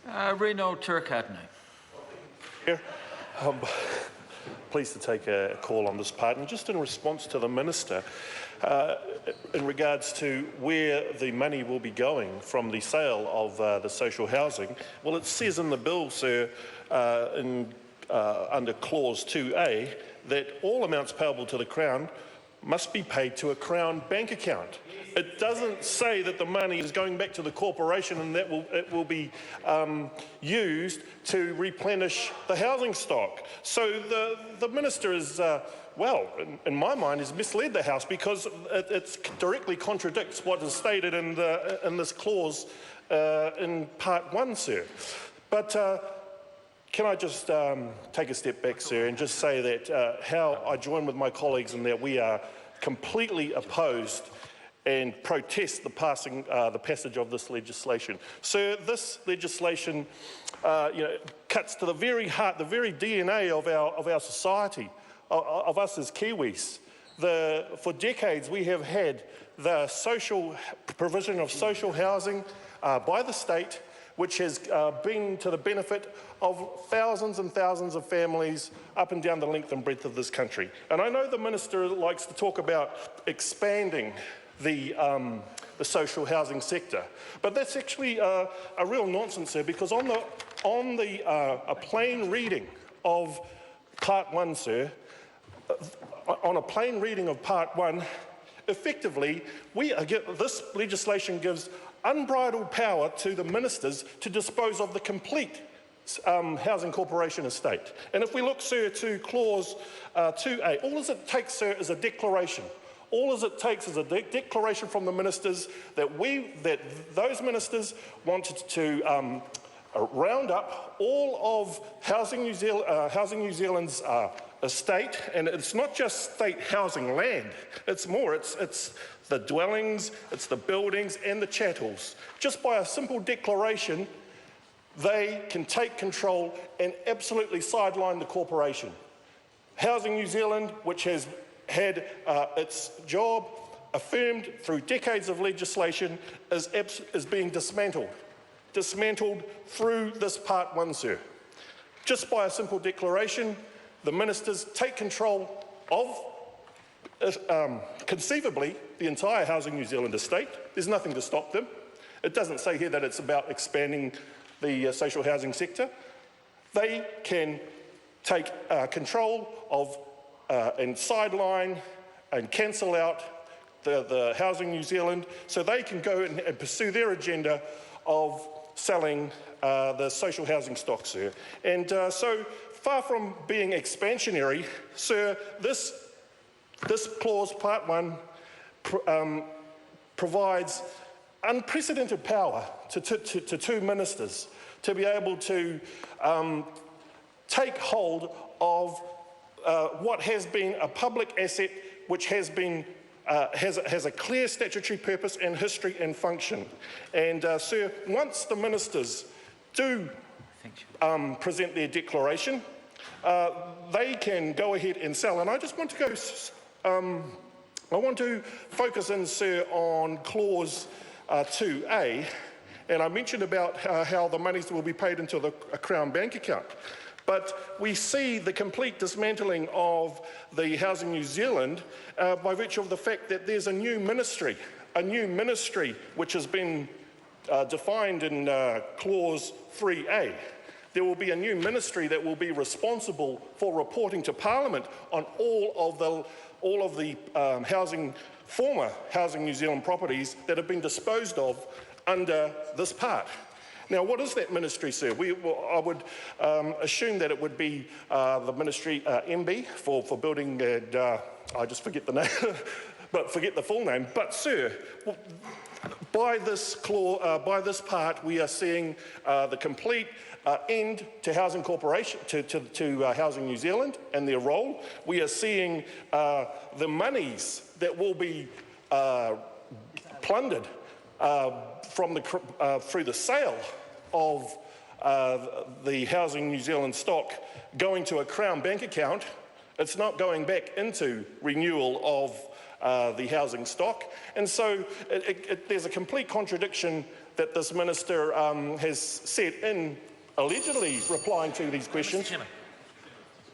Reno Turkatney. Yeah. Pleased to take a call on this part, and just in response to the Minister, in regards to where the money will be going from the sale of the social housing. Well, it says in the bill, sir, under clause 2A, that all amounts payable to the Crown must be paid to a Crown bank account. It doesn't say that the money is going back to the corporation and that it will be used to replenish the housing stock. So the Minister is, well, in my mind, has misled the House, because it directly contradicts what is stated in this clause in Part 1, sir. But can I just take a step back, sir, and just say that how I join with my colleagues in that we are completely opposed and protest the passage of this legislation. Sir, this legislation cuts to the very heart, the very DNA of our society, of us as Kiwis. For decades we have had the provision of social housing by the state, which has been to the benefit of thousands and thousands of families up and down the length and breadth of this country. And I know the Minister likes to talk about expanding the social housing sector, but that's actually a real nonsense, sir, because on a plain reading of Part 1, sir, on a plain reading of Part 1, effectively, this legislation gives unbridled power to the ministers to dispose of the complete housing corporation estate. And if we look, sir, to clause 2A, all it takes, sir, is a declaration. All it takes is a declaration from the ministers that those ministers wanted to round up all of Housing New Zealand's estate, and it's not just state housing land. It's more. It's the dwellings, it's the buildings, and the chattels. Just by a simple declaration, they can take control and absolutely sideline the corporation. Housing New Zealand, which has had its job affirmed through decades of legislation, is being dismantled through this Part 1, sir. Just by a simple declaration, the ministers take control of, conceivably, the entire Housing New Zealand estate. There's nothing to stop them. It doesn't say here that it's about expanding the social housing sector. They can take control of and sideline and cancel out the Housing New Zealand, so they can go and pursue their agenda of selling the social housing stock, sir. And so far from being expansionary, sir, this clause, Part 1, provides unprecedented power to two ministers to be able to take hold of what has been a public asset, which has a clear statutory purpose and history and function. And sir, once the ministers do present their declaration, they can go ahead and sell. And I just want to go. I want to focus in, sir, on clause 2A, and I mentioned about how the monies will be paid into a Crown bank account. But we see the complete dismantling of the Housing New Zealand by virtue of the fact that there's a new ministry which has been defined in clause 3A. There will be a new ministry that will be responsible for reporting to Parliament on all of the former Housing New Zealand properties that have been disposed of under this part. Now, what is that ministry, sir? I would assume that it would be the ministry MB for building and I just forget the name, but forget the full name. But, sir, by this part, we are seeing the complete end to housing corporation, to Housing New Zealand and their role. We are seeing the monies that will be plundered through the sale of the Housing New Zealand stock going to a Crown bank account. It's not going back into renewal of the housing stock. And so there's a complete contradiction that this minister has said in allegedly replying to these questions.